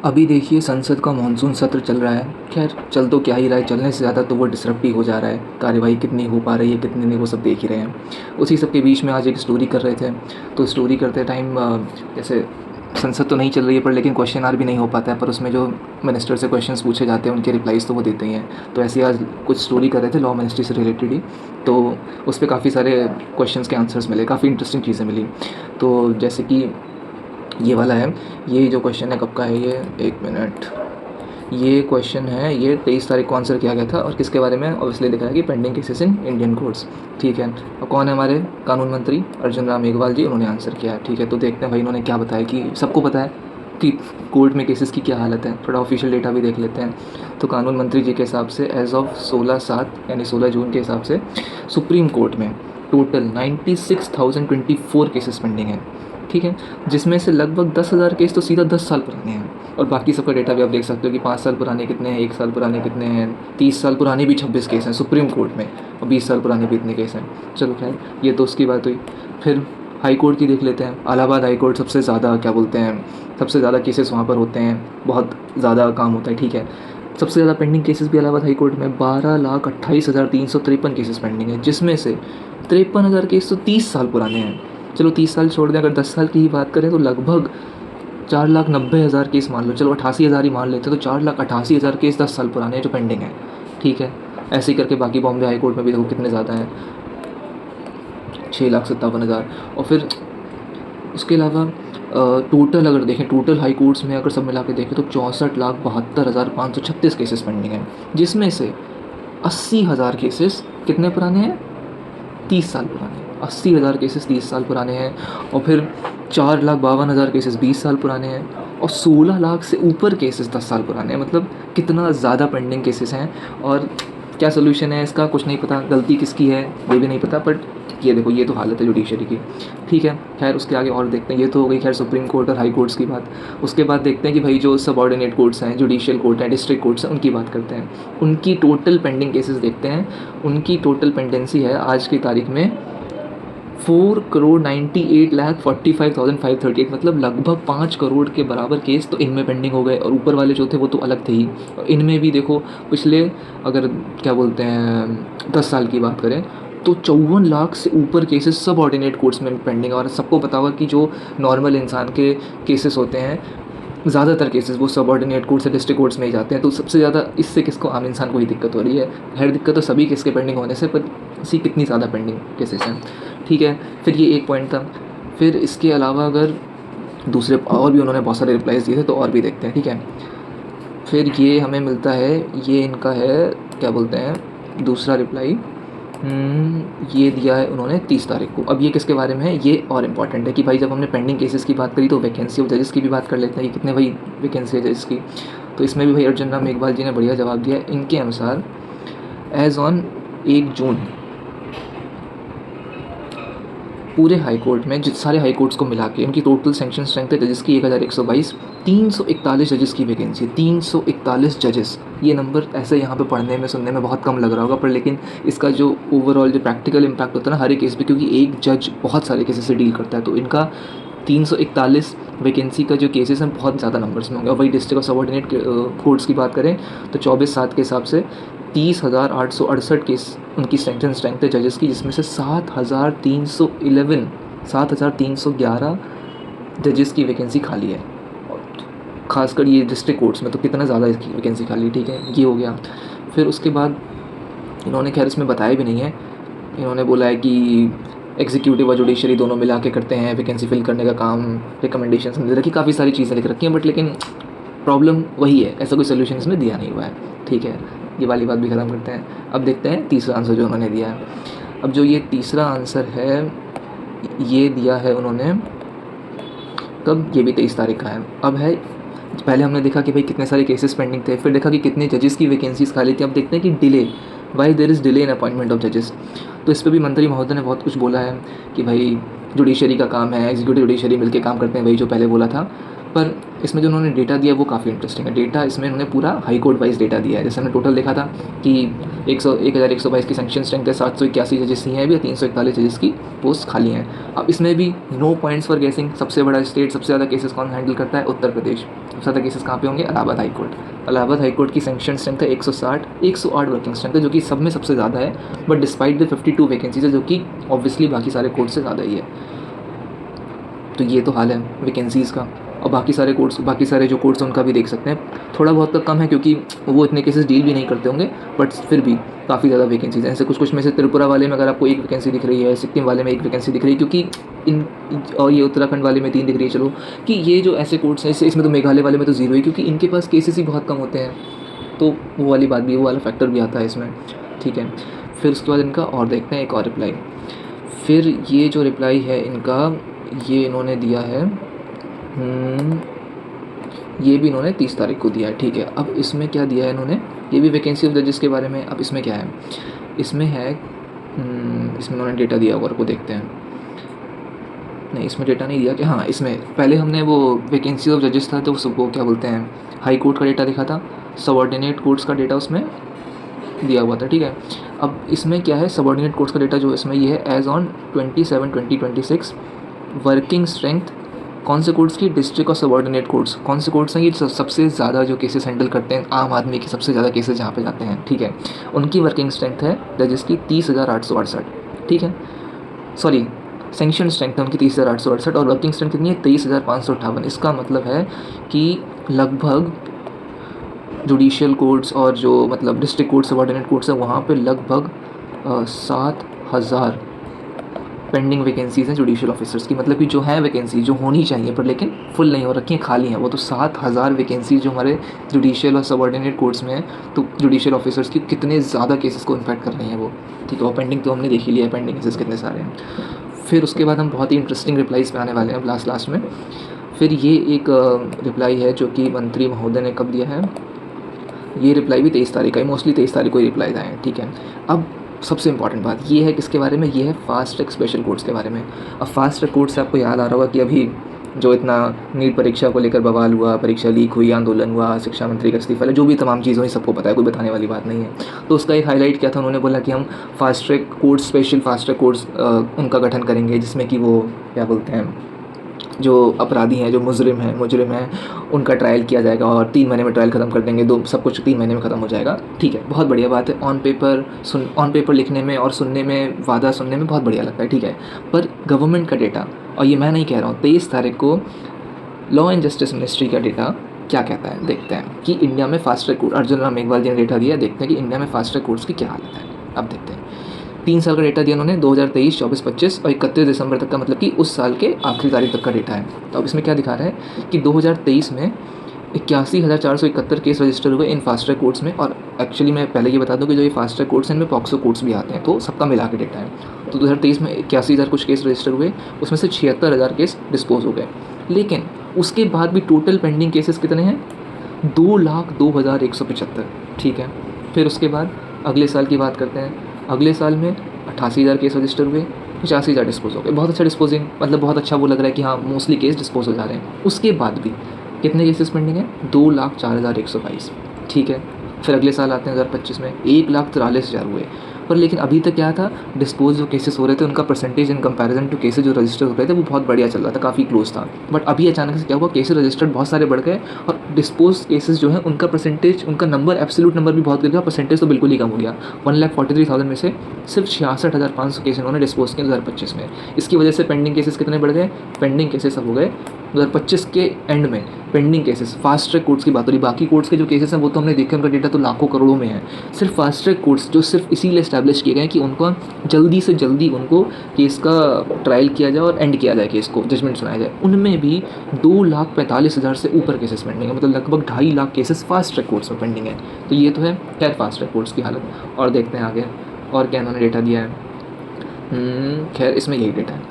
अभी देखिए संसद का मानसून सत्र चल रहा है। खैर चल तो क्या ही रहा है, चलने से ज़्यादा तो वो डिसरप्ट ही हो जा रहा है। कार्यवाही कितनी हो पा रही है कितनी नहीं, वो सब देख ही रहे हैं। उसी सब के बीच में आज एक स्टोरी कर रहे थे, तो स्टोरी करते टाइम जैसे संसद तो नहीं चल रही है पर लेकिन क्वेश्चन आर भी नहीं हो पाता है, पर उसमें जो मिनिस्टर से क्वेश्चंस पूछे जाते हैं उनके रिप्लाइज़ तो वो देते ही हैं। तो ऐसे ही आज कुछ स्टोरी कर रहे थे लॉ मिनिस्ट्री से रिलेटेड ही, तो उस पर काफ़ी सारे क्वेश्चंस के आंसर्स मिले, काफ़ी इंटरेस्टिंग चीज़ें मिली। तो जैसे कि ये वाला है, ये जो क्वेश्चन है कब का है ये, एक मिनट, ये क्वेश्चन है, ये 23 तारीख को आंसर किया गया था और किसके बारे में, ऑब्वियसली दिख रहा है कि pending cases in Indian courts. ठीक है, और कौन है हमारे कानून मंत्री अर्जुन राम मेघवाल जी, उन्होंने आंसर किया है। ठीक है, तो देखते हैं भाई इन्होंने क्या बताया, कि सबको पता है कि कोर्ट में केसेस की क्या हालत है, थोड़ा ऑफिशियल डेटा भी देख लेते हैं। तो कानून मंत्री जी के हिसाब से एज ऑफ 16/7 यानी 16 जून के हिसाब से सुप्रीम कोर्ट में टोटल 96,024 केसेस पेंडिंग हैं। ठीक है, जिसमें से लगभग 10,000 केस तो सीधा 10 साल पुराने हैं, और बाकी सबका डेटा भी आप देख सकते हो कि 5 साल पुराने कितने हैं, 1 साल पुराने कितने हैं, 30 साल पुराने भी 26 केस हैं सुप्रीम कोर्ट में, और 20 साल पुराने भी इतने केस हैं। चलो खैर, ये तो उसकी बात हुई। फिर हाई कोर्ट की देख लेते हैं। इलाहाबाद हाई कोर्ट सबसे ज़्यादा क्या बोलते हैं, सबसे ज़्यादा केसेस वहाँ पर होते हैं, बहुत ज़्यादा काम होता है। ठीक है, सबसे ज़्यादा पेंडिंग केसेस भी इलाहाबाद हाई कोर्ट में 12,28,353 केसेस पेंडिंग है, जिसमें से 53,000 केस तो 30 साल पुराने हैं। चलो 30 साल छोड़ दें, अगर 10 साल की ही बात करें तो लगभग 4,90,000 केस मान लो, चलो 88,000 ही मान लेते हैं, तो 4,88,000 केस 10 साल पुराने हैं जो पेंडिंग है। ठीक है, ऐसे ही करके बाकी बॉम्बे हाई कोर्ट में भी देखो कितने ज़्यादा हैं, 6,57,000। और फिर उसके अलावा टोटल अगर देखें, टोटल हाई कोर्ट्स में अगर सब मिला के देखें तो 64,72,536 केसेस पेंडिंग हैं, जिसमें से 80,000 केसेस कितने पुराने हैं, 30 साल पुराने। 80,000 केसेस 30 साल पुराने हैं, और फिर 4,52,000 केसेस 20 साल पुराने हैं, और 16 लाख से ऊपर केसेस 10 साल पुराने हैं। मतलब कितना ज़्यादा पेंडिंग केसेस हैं, और क्या सोल्यूशन है इसका कुछ नहीं पता, गलती किसकी है ये भी नहीं पता, बट ये देखो ये तो हालत है जुडिशरी की। ठीक है, खैर उसके आगे और देखते हैं। ये तो हो गई खैर सुप्रीम कोर्ट और हाई कोर्ट्स की बात। उसके बाद देखते हैं कि भाई जो सबऑर्डिनेट कोर्ट्स हैं, जुडिशियल कोर्ट हैं, डिस्ट्रिक्ट कोर्ट्स हैं, उनकी बात करते हैं। उनकी टोटल पेंडिंग केसेस देखते हैं। उनकी टोटल पेंडेंसी है आज की तारीख में 4,98,45,538, मतलब लगभग 5 करोड़ के बराबर केस तो इनमें पेंडिंग हो गए, और ऊपर वाले जो थे वो तो अलग थे ही। और इनमें भी देखो पिछले, अगर क्या बोलते हैं 10 साल की बात करें तो 54 लाख से ऊपर केसेस सब ऑर्डिनेट कोर्ट्स में पेंडिंग है। और सबको पता होगा कि जो नॉर्मल इंसान के केसेस होते हैं, ज़्यादातर केसेस वो सब ऑर्डिनेट कोर्ट से डिस्ट्रिक्ट कोर्ट्स में ही जाते हैं। तो सबसे ज़्यादा इससे किसको, आम इंसान को ही दिक्कत हो रही है। हर दिक्कत तो सभी केस के पेंडिंग होने से, पर इसी कितनी ज़्यादा पेंडिंग केसेस हैं। ठीक है, फिर ये एक पॉइंट था। फिर इसके अलावा अगर दूसरे और भी उन्होंने बहुत सारे रिप्लाईज दिए थे, तो और भी देखते हैं। ठीक है, फिर ये हमें मिलता है, ये इनका है क्या बोलते हैं दूसरा रिप्लाई, ये दिया है उन्होंने 30 तारीख को। अब ये किसके बारे में है, ये और इम्पॉर्टेंट है कि भाई जब हमने पेंडिंग केसेस की बात करी तो वैकेंसी ऑफ जजेस की भी बात कर लेते हैं कि कितने भाई वैकेंसी है जजेस की। तो इसमें भी भाई अर्जुन राम मेघवाल जी ने बढ़िया जवाब दिया। इनके अनुसार एज़ ऑन 1 जून पूरे हाई कोर्ट में, जिस सारे हाई कोर्ट्स को मिला के इनकी टोटल सेंक्शन स्ट्रेंथ है जजेस की 1,122, 341 जजेस की वैकेंसी, 341 जजेस। ये नंबर ऐसे यहाँ पे पढ़ने में सुनने में बहुत कम लग रहा होगा, पर लेकिन इसका जो ओवरऑल जो प्रैक्टिकल इम्पैक्ट होता है ना हर एक केस पे, क्योंकि एक जज बहुत सारे केसेस से डील करता है, तो इनका 341 वैकेंसी का जो केसेस हैं बहुत ज़्यादा नंबर्स में होंगे। और वही डिस्ट्रिक्ट और सबऑर्डिनेट कोर्ट्स की बात करें तो 24/7 के हिसाब से 30,868 केस उनकी सेंक्शन स्ट्रेंथ है जजेस की, जिसमें से 7,311 जजेस की वैकेंसी खाली है। और खासकर ये डिस्ट्रिक्ट कोर्ट्स में तो कितना ज़्यादा इसकी वैकेंसी खाली है। ठीक है, ये हो गया। फिर उसके बाद इन्होंने खैर इसमें बताया भी नहीं है, इन्होंने बोला है कि एग्जीक्यूटिव और जुडिशरी दोनों मिला के करते हैं वैकेंसी फिल करने का काम, रिकमेंडेशंस में दे रखी, काफ़ी सारी चीज़ें लिख रखी हैं, बट लेकिन प्रॉब्लम वही है, ऐसा कोई सोल्यूशन इसमें दिया नहीं हुआ है। ठीक है, ये वाली बात भी ख़त्म करते हैं। अब देखते हैं तीसरा आंसर जो उन्होंने दिया है। अब जो ये तीसरा आंसर है ये दिया है उन्होंने कब, ये भी 23 तारीख का है। अब है, पहले हमने देखा कि भाई कितने सारे केसेस पेंडिंग थे, फिर देखा कि कितने जजेस की वैकेंसीज खाली थी। अब देखते हैं कि delay, why there is delay in appointment of जजेस। तो इस पर भी मंत्री महोदय ने बहुत कुछ बोला है कि भाई जुडिशरी का काम है, एग्जीक्यूटिव जुडिशरी मिलकर काम करते हैं, वही जो पहले बोला था। पर इसमें जो उन्होंने डेटा दिया वो काफ़ी इंटरेस्टिंग है। डेटा इसमें उन्होंने पूरा हाई कोर्ट वाइज डेटा दिया है। जैसे हमने टोटल देखा था कि 1122 की सेंक्शन स्ट्रेंथ है, 781 जजेस सी हैं भी, 341 जजेस की पोस्ट खाली हैं। अब इसमें भी नो पॉइंट्स फॉर गेसिंग। सबसे बड़ा स्टेट, सबसे ज़्यादा केसेस कौन हैंडल करता है? उत्तर प्रदेश। सबसे ज़्यादा केसेस कहाँ पे होंगे? Allahabad high court. Allahabad high court की सेंक्शन स्ट्रेंथ है 108 वर्किंग स्ट्रेंथ है, जो कि सब में सबसे ज़्यादा है। बट डिस्पाइट द 52 वैकेंसीज है, जो कि ऑब्वियसली बाकी सारे कोर्ट से ज़्यादा ही है। तो ये तो हाल है वैकेंसीज़ का। और बाकी सारे कोर्ट्स, बाकी सारे जो कोर्ट्स हैं उनका भी देख सकते हैं, थोड़ा बहुत तो कम है क्योंकि वो इतने केसेस डील भी नहीं करते होंगे, बट फिर भी काफ़ी ज़्यादा वैकेंसीज हैं। ऐसे कुछ में से त्रिपुरा वाले में अगर आपको 1 वैकेंसी दिख रही है, सिक्किम वाले में 1 वैकेंसी दिख रही है, क्योंकि और ये उत्तराखंड वाले में 3 दिख रही है। चलो कि ये जो ऐसे कोर्ट्स हैं, इसमें तो मेघालय वाले में तो 0 है, क्योंकि इनके पास केसेस ही बहुत कम होते हैं। तो वो वाली बात भी, वो वाला फैक्टर भी आता है इसमें, ठीक है। फिर उसके बाद इनका और देखते हैं एक और रिप्लाई। फिर ये जो रिप्लाई है इनका, ये इन्होंने दिया है, ये भी इन्होंने 30 तारीख को दिया है, ठीक है। अब इसमें क्या दिया है इन्होंने, ये भी वैकेंसी ऑफ जजेस के बारे में। अब इसमें क्या है, इसमें है, इसमें इन्होंने डेटा दिया होगा, को देखते हैं। नहीं, इसमें डेटा नहीं दिया कि हाँ, इसमें पहले हमने वो वैकेंसी ऑफ जजेस था तो उसको क्या बोलते हैं, हाई कोर्ट का डेटा दिखा था, सबऑर्डिनेट कोर्ट्स का डेटा उसमें दिया हुआ था, ठीक है। अब इसमें क्या है, सबऑर्डिनेट कोर्ट्स का डेटा जो इसमें ये है, एज ऑन 27/2026 वर्किंग स्ट्रेंथ कौन से कोर्ट्स की, डिस्ट्रिक्ट और सबऑर्डिनेट कोर्ट्स। कौन से कोर्ट्स हैं ये सबसे ज़्यादा जो केसेस हैंडल करते हैं, आम आदमी के सबसे ज़्यादा केसेस जहाँ पे जाते हैं, ठीक है। उनकी वर्किंग स्ट्रेंथ है जजेस की 30,868, ठीक है। सॉरी, सेंक्शन स्ट्रेंथ है उनकी 30,868 और वर्किंग स्ट्रेंथ कितनी है, 23,558। इसका मतलब है कि लगभग जुडिशियल कोर्ट्स और जो मतलब डिस्ट्रिक्ट कोर्ट, सबऑर्डिनेट कोर्ट्स है, वहाँ पे लगभग 7,000 पेंडिंग वैकेंसीज़ हैं जुडिशियल ऑफिसर्स की। मतलब कि जो है वैकेंसी जो होनी चाहिए पर लेकिन फुल नहीं हो रखी हैं, खाली हैं, वो तो 7,000 वैकेंसी जो हमारे जुडिशियल और सबऑर्डिनेट कोर्ट्स में है। तो जुडिशियल ऑफिसर्स की कितने ज़्यादा केसेस को इम्पैक्ट कर रही हैं वो, ठीक है। और पेंडिंग तो हमने देख ही लिया है, पेंडिंग केसेस कितने सारे हैं। फिर उसके बाद हम बहुत ही इंटरेस्टिंग रिप्लाईज़ पे आने वाले हैं लास्ट में। फिर ये एक रिप्लाई है जो कि मंत्री महोदय ने कब दिया है, ये रिप्लाई भी 23 तारीख का है, मोस्टली 23 तारीख को ही रिप्लाईज आए हैं, ठीक है। अब सबसे इंपॉर्टेंट बात ये है किसके बारे में, ये है फास्ट ट्रैक स्पेशल कोर्ट्स के बारे में। अब फास्ट ट्रैक कोर्ट से आपको याद आ रहा होगा कि अभी जो इतना नीट परीक्षा को लेकर बवाल हुआ, परीक्षा लीक हुई, आंदोलन हुआ, शिक्षा मंत्री का इस्तीफा, जो भी तमाम चीज़ें हुई सबको पता है, कोई बताने वाली बात नहीं है। तो उसका एक हाईलाइट क्या था, उन्होंने बोला कि हम fast track courts, special fast track courts उनका गठन करेंगे, जिसमें कि वो क्या बोलते हैं, जो अपराधी हैं, जो मुजरिम हैं उनका ट्रायल किया जाएगा और 3 महीने में ट्रायल ख़त्म कर देंगे, सब कुछ 3 महीने में ख़त्म हो जाएगा, ठीक है। बहुत बढ़िया बात है, ऑन पेपर लिखने में और सुनने में, वादा सुनने में बहुत बढ़िया लगता है, ठीक है। पर गवर्नमेंट का डेटा, और ये मैं नहीं कह रहा हूँ, 23 तारीख को लॉ एंड जस्टिस मिनिस्ट्री का डेटा क्या कहता है, देखते हैं कि इंडिया में fast track court, Arjun Ram Meghwal ji ने डेटा दिया, देखते हैं कि इंडिया में फास्ट ट्रैक कोर्ट्स की क्या हालत है। अब देखते हैं, 3 साल का डेटा दिया उन्होंने, 2023, 24, 25 और 31 दिसंबर तक का, मतलब कि उस साल के आखिरी तारीख तक का डेटा है। तो अब इसमें क्या दिखा रहा है कि 2023 में 81,471 केस रजिस्टर हुए इन फास्ट ट्रैक कोर्ट्स में। और एक्चुअली मैं पहले ये बता दूं कि जो ये फास्ट ट्रैक कोर्ट्स हैं इनमें पॉक्सो कोर्ट्स भी आते हैं, तो सबका मिला के डेटा है। तो 2023 में 81,000 कुछ केस रजिस्टर हुए, उसमें से 76,000 केस डिस्पोज हो गए। लेकिन उसके बाद भी टोटल पेंडिंग केसेस कितने हैं, 2,02,175, ठीक है। फिर उसके बाद अगले साल की बात करते हैं, अगले साल में 88,000 केस रजिस्टर हुए, 85,000 डिस्पोज हो गए। बहुत अच्छा डिस्पोजिंग, मतलब बहुत अच्छा वो लग रहा है कि हाँ मोस्टली केस डिस्पोज हो जा रहे हैं। उसके बाद भी कितने केसेस पेंडिंग हैं, 2,04,122, ठीक है। फिर अगले साल आते हैं 2025 में 1,43,000 हुए। पर लेकिन अभी तक क्या था, डिस्पोज जो केसेस हो रहे थे उनका percentage in comparison to cases जो रजिस्टर हो रहे थे वो बहुत बढ़िया चल रहा था, काफ़ी क्लोज था। बट अभी अचानक से क्या हुआ, केसेस रजिस्टर्ड बहुत सारे बढ़ गए और डिस्पोज केसेस जो है उनका परसेंटेज, उनका नंबर, एब्सोल्यूट नंबर भी बहुत गिर गया, परसेंटेज तो बिल्कुल ही कम हो गया। 1,43,000 में से सिर्फ 66,500 केस इन्होंने डिस्पोज किए 2025 में। इसकी वजह से पेंडिंग केसेस कितने बढ़ गए, पेंडिंग केसेस अब हो गए 2025 के एंड में pending cases, fast track courts की बात हो रही, बाकी कोर्ट्स के जो केसेस हैं वो तो हमने देखे, उनका डेटा तो लाखों करोड़ों में है। सिर्फ फास्ट ट्रैक कोर्ट्स जो सिर्फ इसीलिए एस्टैब्लिश किए गए हैं कि उनको जल्दी से जल्दी उनको केस का ट्रायल किया जाए और एंड किया जाए, केस को जजमेंट सुनाया जाए, उनमें भी 2,45,000 से ऊपर केसेस पेंडिंग है, मतलब लगभग 2.5 lakh cases fast track courts में पेंडिंग है। तो ये तो है खैर फास्ट ट्रैक कोर्ट्स की हालत। और देखते हैं आगे और क्या इन्होंने डेटा दिया है। खैर इसमें यही डेटा है।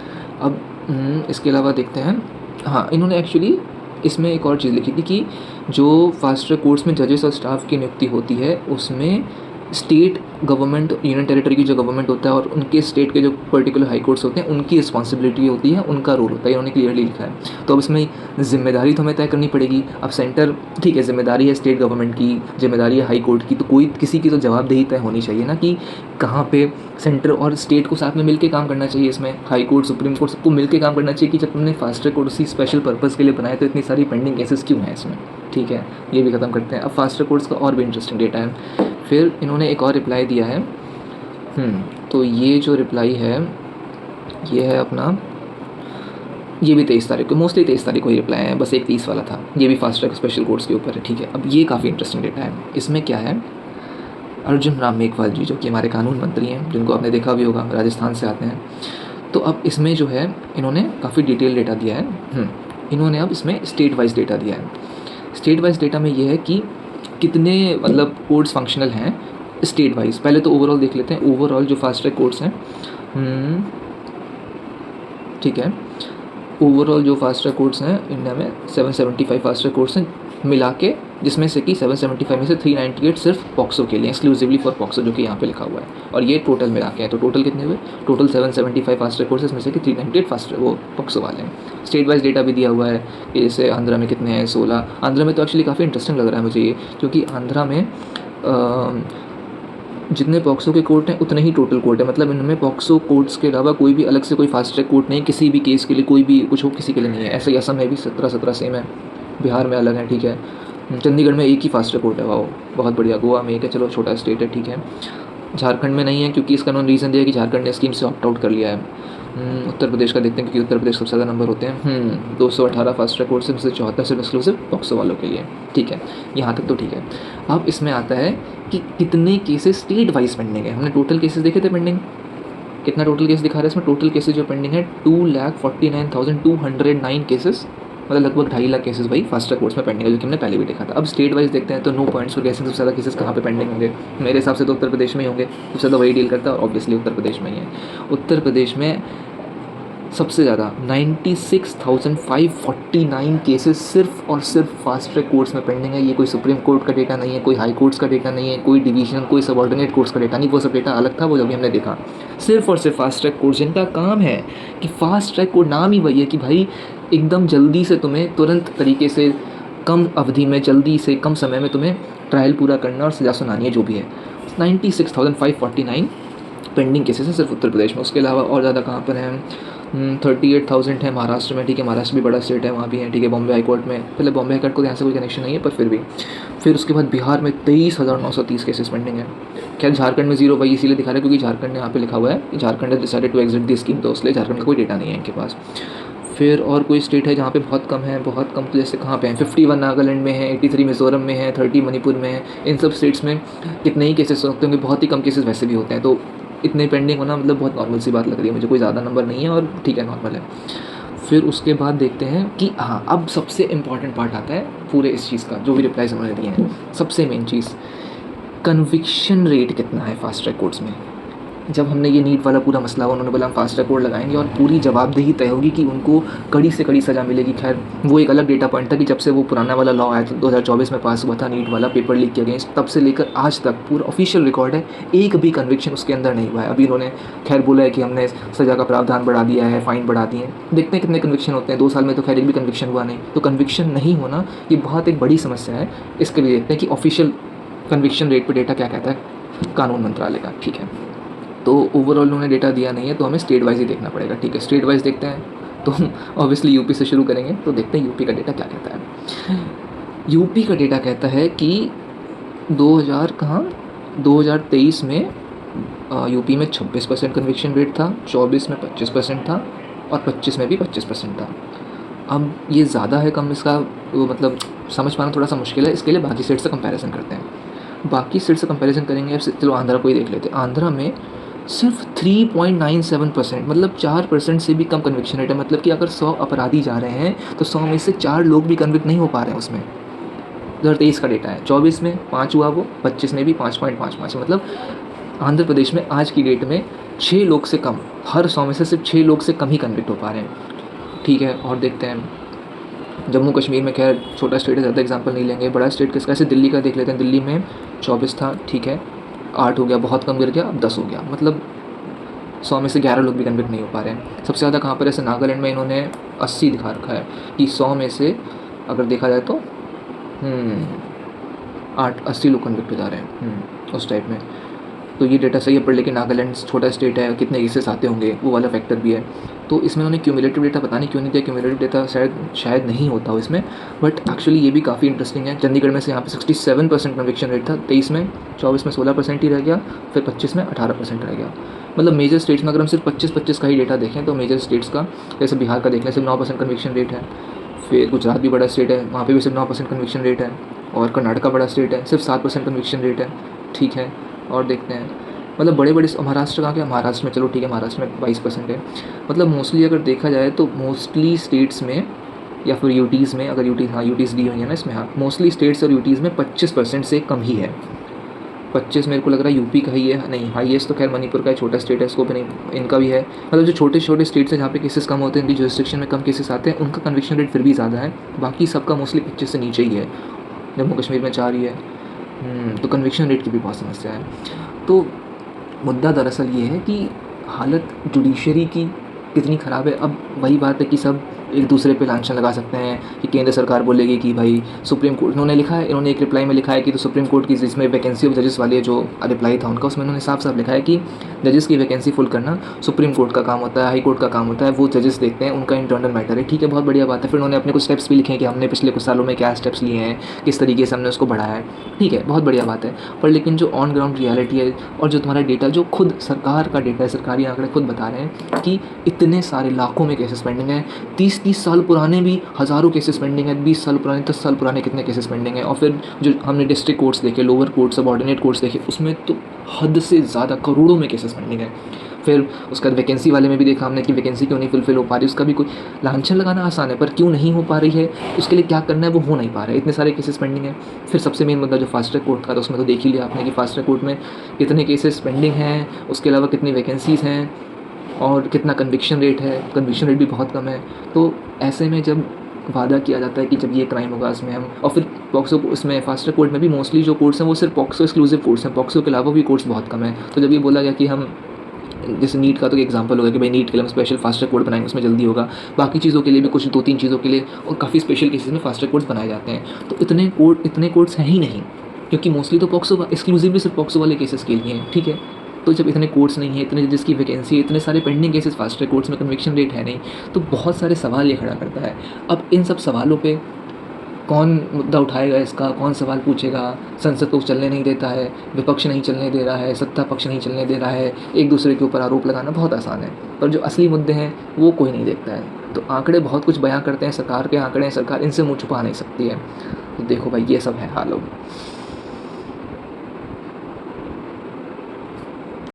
अब इसके अलावा देखते हैं, हाँ इन्होंने एक्चुअली इसमें एक और चीज़ लिखी थी कि जो फास्ट ट्रैक कोर्ट्स में जजेस और स्टाफ की नियुक्ति होती है उसमें स्टेट गवर्नमेंट, यूनियन टेरिटरी की जो गवर्नमेंट होता है और उनके स्टेट के जो पर्टिकुलर हाई कोर्ट्स होते हैं उनकी रिस्पॉन्सिबिलिटी होती है, उनका रोल होता है, इन्होंने क्लियरली लिखा है। तो अब इसमें जिम्मेदारी तो हमें तय करनी पड़ेगी। अब सेंटर, ठीक है, जिम्मेदारी है स्टेट गवर्नमेंट की, जिम्मेदारी है हाई कोर्ट की, तो कोई किसी की तो जवाबदेही तय होनी चाहिए ना कि कहाँ पे सेंटर और स्टेट को साथ में मिलकर काम करना चाहिए। इसमें हाई कोर्ट, सुप्रीम कोर्ट सबको मिलकर काम करना चाहिए कि जब तुमने फास्ट ट्रैक कोर्ट उसी स्पेशल पर्पज़ के लिए बनाए तो इतनी सारी पेंडिंग केसेस क्यों हैं इसमें। ठीक है, ये भी ख़त्म करते हैं। अब फास्ट ट्रैक कोर्ट्स का और भी इंटरेस्टिंग डेटा है। फिर इन्होंने एक और रिप्लाई दिया है। तो ये जो रिप्लाई है ये है अपना, ये भी 23 तारीख को, मोस्टली 23 तारीख को ही रिप्लाई है, बस एक 30 वाला था। ये भी फास्ट ट्रैक स्पेशल कोर्ट्स के ऊपर है। ठीक है, अब ये काफ़ी इंटरेस्टिंग डेटा है। इसमें क्या है, अर्जुन राम मेघवाल जी जो कि हमारे कानून मंत्री हैं, जिनको आपने देखा भी होगा, राजस्थान से आते हैं। तो अब इसमें जो है इन्होंने काफ़ी डिटेल डेटा दिया है। इन्होंने अब इसमें स्टेट वाइज डेटा दिया है। स्टेट वाइज डेटा में ये है कि कितने मतलब कोर्ट्स फंक्शनल हैं स्टेट वाइज। पहले तो ओवरऑल देख लेते हैं, ओवरऑल जो फास्ट ट्रैक कोर्ट्स हैं, ठीक है, ओवरऑल जो फास्ट ट्रैक कोर्ट्स हैं इंडिया में 775 फास्ट ट्रैक कोर्ट्स हैं मिला के, जिसमें से कि 775 में से 398 सिर्फ पॉक्सो के लिए, एक्सक्लूसिवली फॉर पॉक्सो, जो कि यहाँ पे लिखा हुआ है। और ये टोटल मिला के है, तो टोटल कितने हुए, टोटल 775 फास्ट ट्रैक कोर्सेज में से कि 398 फास्ट वो पॉक्सो वाले हैं। स्टेट वाइज डेटा भी दिया हुआ है कि जैसे आंध्रा में कितने हैं, 16। आंध्रा में तो एक्चुअली काफ़ी इंटरेस्टिंग लग रहा है मुझे ये, क्योंकि आंध्रा में जितने पॉक्सो के कोर्ट हैं उतने ही टोटल कोर्ट है। मतलब इनमें पॉक्सो कोर्ट्स के अलावा कोई भी अलग से कोई फास्ट ट्रैक कोर्ट नहीं, किसी भी केस के लिए कोई भी कुछ हो किसी के लिए नहीं है। ऐसे ही असम में भी 17 सेम है, बिहार में अलग है, ठीक है, चंडीगढ़ में एक ही फास्ट ट्रैक कोर्ट है, वाह बहुत बढ़िया। गोवा में एक है, चलो छोटा स्टेट है, ठीक है। झारखंड में नहीं है क्योंकि इसका उन्होंने रीज़न दिया है कि झारखंड ने स्कीम से ऑप्ट आउट कर लिया है। उत्तर प्रदेश का देखते हैं क्योंकि उत्तर प्रदेश सबसे ज़्यादा नंबर होते हैं। 218 फास्ट ट्रैक कोर्ट में से 74 सिर्फ एक्सक्लूसिव पॉक्सो वालों के लिए, ठीक है, यहाँ तक तो ठीक है। अब इसमें आता है कि कितने केसेस स्टेट वाइज पेंडिंग है। हमने टोटल केसेस देखे थे पेंडिंग, कितना टोटल केस दिखा रहा है इसमें, टोटल केसेस जो पेंडिंग है 2,49,209 केसेस, मतलब लगभग 2.5 लाख केसेस भाई फास्ट ट्रैक कोर्ट्स में पेंडिंग है, जो कि हमने पहले भी देखा था। अब स्टेट वाइज देखते हैं तो नो पॉइंट्स पर कैसे सबसे ज़्यादा केसेस कहाँ पे पेंडिंग होंगे। मेरे हिसाब से तो उत्तर प्रदेश में ही होंगे, सबसे ज़्यादा वही डील करता है, और ऑब्वियसली उत्तर प्रदेश में ही है। उत्तर प्रदेश में सबसे ज़्यादा 96,549 केसेस सिर्फ और सिर्फ फास्ट ट्रैक कोर्ट्स में पेंडिंग है। ये कोई सुप्रीम कोर्ट का डेटा नहीं है, कोई हाई कोर्ट्स का डेटा नहीं है, कोई डिवीजन, कोई सबऑर्डिनेट कोर्ट्स का डेटा नहीं, वो सब डेटा अलग था, वो जब भी हमने देखा। सिर्फ और सिर्फ फास्ट ट्रैक कोर्ट, जिनका काम है कि फास्ट ट्रैक कोर्ट, नाम ही वही है कि भाई एकदम जल्दी से तुम्हें तुरंत तरीके से कम अवधि में जल्दी से कम समय में तुम्हें ट्रायल पूरा करना और सज़ा सुनानी है, जो भी है। 96,549 पेंडिंग केसेस हैं सिर्फ उत्तर प्रदेश में। उसके अलावा और ज़्यादा कहाँ पर हैं, 38,000 है महाराष्ट्र में, ठीक है, महाराष्ट्र भी बड़ा स्टेट है, वहाँ भी है, ठीक है। बॉम्बे हाई कोर्ट में, पहले बॉम्बे हाई कोर्ट को यहाँ से कोई कनेक्शन नहीं है पर फिर भी। फिर उसके बाद बिहार में 23,930 केसेस पेंडिंग है। खैर झारखंड में जीरो भाई इसीलिए दिखा रहा है क्योंकि झारखंड ने यहाँ पे लिखा हुआ है कि झारखंड ने decided to exit the scheme, तो इसलिए झारखंड का कोई डेटा नहीं है इनके पास। फिर और कोई स्टेट है जहाँ पे बहुत कम है, बहुत कम, तो जैसे कहाँ पे हैं, 51 नागालैंड में है, 83 मिज़ोरम में है, 30 मणिपुर में है। इन सब स्टेट्स में कितने ही केसेस होते होंगे, बहुत ही कम केसेस वैसे भी होते हैं, तो इतने पेंडिंग होना मतलब बहुत नॉर्मल सी बात लग रही है मुझे, कोई ज़्यादा नंबर नहीं है और ठीक है, नॉर्मल है। फिर उसके बाद देखते हैं कि हाँ, अब सबसे इम्पॉर्टेंट पार्ट आता है पूरे इस चीज़ का, जो भी रिप्लाईज उन्होंने दिए हैं, सबसे मेन चीज़, कन्विक्शन रेट कितना है फास्ट ट्रैक कोर्ट्स में। जब हमने ये नीट वाला पूरा मसला, उन्होंने बोला हम फास्ट ट्रैक कोर्ट लगाएंगे और पूरी जवाबदेही तय होगी कि उनको कड़ी से कड़ी सज़ा मिलेगी। खैर वो एक अलग डेटा पॉइंट था कि जब से वो पुराना वाला लॉ आया था 2024 में पास हुआ था, नीट वाला पेपर लीक किया गया, तब से लेकर आज तक पूरा ऑफिशियल रिकॉर्ड है, एक भी कन्विक्शन उसके अंदर नहीं हुआ है। अभी उन्होंने खैर बोला है कि हमने सज़ा का प्रावधान बढ़ा दिया है, फ़ाइन बढ़ा दिए हैं, देखते हैं कितने कन्विक्शन होते हैं। 2 साल में तो खैर एक भी कन्विक्शन हुआ नहीं, तो कन्विक्शन नहीं होना ये बहुत एक बड़ी समस्या है। इसके लिए देखते हैं कि ऑफिशियल कन्विक्शन रेट पर डेटा क्या कहता है कानून मंत्रालय का, ठीक है। तो ओवरऑल उन्होंने डेटा दिया नहीं है, तो हमें स्टेट वाइज ही देखना पड़ेगा, ठीक है। स्टेट वाइज देखते हैं तो ऑब्वियसली यूपी से शुरू करेंगे, तो देखते हैं यूपी का डेटा क्या कहता है। यूपी का डेटा कहता है कि 2023 में यूपी में 26% कन्विक्शन रेट था, 24 में 25% था और 25 में भी 25% था। अब ये ज़्यादा है कम, इसका वो मतलब समझ पाना थोड़ा सा मुश्किल है, इसके लिए बाकी स्टेट से कंपैरिजन करते हैं। बाकी स्टेट से कंपैरिजन करेंगे, अब चलो आंध्रा को ही देख लेते हैं। आंध्रा में सिर्फ 3.97%, मतलब 4% से भी कम कन्विक्शन रेट है। मतलब कि अगर 100 अपराधी जा रहे हैं तो 100 में से 4 लोग भी कन्विक्ट नहीं हो पा रहे हैं उसमें। 2023 का डेटा है, 24 में 5 हुआ वो, 25 में भी 5.55, मतलब आंध्र प्रदेश में आज की डेट में 6 लोग से कम, हर 100 में से सिर्फ 6 लोग से कम ही कन्विक्ट हो पा रहे हैं, ठीक है। और देखते हैं जम्मू कश्मीर में, खैर छोटा स्टेट है, ज़्यादा एग्जांपल नहीं लेंगे, बड़ा स्टेट किसका, ऐसे दिल्ली का देख लेते हैं। दिल्ली में 24 था, ठीक है, 8 हो गया, बहुत कम गिर गया, अब 10 हो गया। मतलब 100 में से 11 लोग भी कन्विक्ट नहीं हो पा रहे हैं। सबसे ज़्यादा कहाँ पर, ऐसे नागालैंड में इन्होंने 80 दिखा रखा है कि 100 में से अगर देखा जाए तो 80 लोग कन्विक्ट हो जा रहे हैं उस टाइप में। तो ये डेटा सही है, पर लेकिन नागालैंड छोटा स्टेट है, कितने केसेस आते होंगे वो वाला फैक्टर भी है। तो इसमें उन्होंने क्यूमुलेटिव डेटा पता नहीं क्यों नहीं दिया, क्यूमुलेटिव डेटा शायद नहीं होता हो इसमें, बट एक्चुअली ये भी काफ़ी इंटरेस्टिंग है। चंडीगढ़ में से यहाँ पे 67% कन्विक्शन रेट था, 23 में, 24 में 16% ही रह गया, फिर 25 में 18% रह गया। मतलब मेजर स्टेट्स में अगर हम सिर्फ 25-25 का ही डेटा देखें तो मेजर स्टेट्स का, जैसे बिहार का देख लें, सिर्फ 9% कन्विक्शन रेट है। फिर गुजरात भी बड़ा स्टेट है, वहाँ पे भी सिर्फ 9% कन्विक्शन रेट है। और कर्नाटका बड़ा स्टेट है, सिर्फ 7% कन्विक्शन रेट है। ठीक है, और देखते हैं, मतलब बड़े बड़े महाराष्ट्र कहाँ के, महाराष्ट्र में चलो ठीक है, महाराष्ट्र में 22% है। मतलब मोस्टली अगर देखा जाए तो मोस्टली स्टेट्स में या फिर यूटीज़ में, अगर यूटीज़ दी हुई है ना इसमें, हाँ मोस्टली स्टेट्स और यूटीज़ में 25% से कम ही है। 25 मेरे को लग रहा है यूपी का ही है, नहीं हाईएस्ट तो खैर मणिपुर का है, छोटा स्टेट है, इसको भी नहीं, इनका भी है। मतलब जो छोटे छोटे स्टेट्स हैं जहाँ पे केसेस कम होते हैं, इनकी जुरिस्डिक्शन में कम केसेस आते हैं, उनका कन्विक्शन रेट फिर भी ज़्यादा है। बाकी सबका मोस्टली 25 से नीचे ही है। जम्मू कश्मीर में 4 ही है। तो कन्विक्शन रेट की भी बहुत समस्या है। तो मुद्दा दरअसल ये है कि हालत जुडिशरी की कितनी ख़राब है। अब वही बात है कि सब एक दूसरे पे लांछन लगा सकते हैं कि केंद्र सरकार बोलेगी कि भाई सुप्रीम कोर्ट, इन्होंने लिखा है, इन्होंने एक रिप्लाई में लिखा है कि तो सुप्रीम कोर्ट की जिसमें वैकेंसी ऑफ जजेस वाली जो रिप्लाई था उनका, उसमें उन्होंने साफ साफ लिखा है कि जजेस की वैकेंसी फुल करना सुप्रीम कोर्ट का काम होता है, हाई कोर्ट का काम होता है, वो जजेस देखते हैं, उनका इंटरनल मैटर है। ठीक है, बहुत बढ़िया बात है। फिर उन्होंने अपने कुछ स्टेप्स भी लिखे हैं कि हमने पिछले कुछ सालों में क्या स्टेप्स लिए हैं, किस तरीके से हमने उसको बढ़ाया है। ठीक है, बहुत बढ़िया बात है। पर लेकिन जो ऑन ग्राउंड रियलिटी है और जो तुम्हारा डेटा, जो खुद सरकार का डेटा है, सरकारी आंकड़े खुद बता रहे हैं कि इतने सारे लाखों में केसेस पेंडिंग है। 30-30 साल पुराने भी हज़ारों केसेस पेंडिंग है, 20 साल पुराने, 10 साल पुराने कितने केसेस पेंडिंग है। और फिर जो हमने डिस्ट्रिक्ट कोर्ट्स देखे, लोअर कोर्ट, सबऑर्डिनेट कोर्ट्स देखे, उसमें तो हद से ज़्यादा करोड़ों में केसेस पेंडिंग है। फिर उसका वैकेंसी वाले में भी देखा हमने कि वैकेंसी क्यों नहीं फुलफिल हो पा रही, उसका भी कोई लांछन लगाना आसान है, पर क्यों नहीं हो पा रही है, उसके लिए क्या करना है वो हो नहीं पा रहा है, इतने सारे केसेस पेंडिंग है। फिर सबसे मेन मुद्दा जो फास्ट ट्रैक कोर्ट का, तो उसमें तो देख ही लिया आपने कि फास्ट ट्रैक कोर्ट में कितने केसेस पेंडिंग हैं, उसके अलावा कितनी वैकेंसीज़ हैं और कितना कन्विक्शन रेट है। कन्विक्शन रेट भी बहुत कम है। तो ऐसे में जब वादा किया जाता है कि जब ये क्राइम होगा इसमें हम, और फिर पॉक्सो, उसमें फास्ट ट्रैक कोर्ट में भी मोस्टली जो कोर्ट्स हैं वो सिर्फ पॉक्सो एक्सक्लूसिव कोर्ट्स हैं, पॉक्सो के अलावा भी कोर्ट्स बहुत कम है। तो जब ये बोला गया कि हम, जैसे नीट का तो एग्जांपल होगा कि भाई नीट के लिए हम स्पेशल फास्ट ट्रैक कोर्ट बनाएंगे, उसमें जल्दी होगा, बाकी चीज़ों के लिए भी कुछ 2-3 चीज़ों के लिए और काफ़ी स्पेशल केसेस में फास्ट ट्रैक कोर्ट्स बनाए जाते हैं। तो इतने कोर्ट्स हैं ही नहीं, क्योंकि मोस्टली तो पॉक्सो एक्सक्लूसिवली सिर्फ पॉक्सो वाले केसेस के लिए हैं। ठीक है, तो जब इतने कोर्ट्स नहीं है, इतने जजेस की वैकेंसी, इतने सारे pending cases fast track courts में, कन्विक्शन रेट है नहीं, तो बहुत सारे सवाल ये खड़ा करता है। अब इन सब सवालों पे कौन मुद्दा उठाएगा, इसका कौन सवाल पूछेगा। संसद को चलने नहीं देता है, विपक्ष नहीं चलने दे रहा है, सत्ता पक्ष नहीं चलने दे रहा है, एक दूसरे के ऊपर आरोप लगाना बहुत आसान है, पर जो असली मुद्दे हैं वो कोई नहीं देखता है। तो आंकड़े बहुत कुछ बयां करते हैं, सरकार के आंकड़े हैं, सरकार इनसे मुँह छुपा नहीं सकती है। तो देखो भाई, ये सब है हाल अब।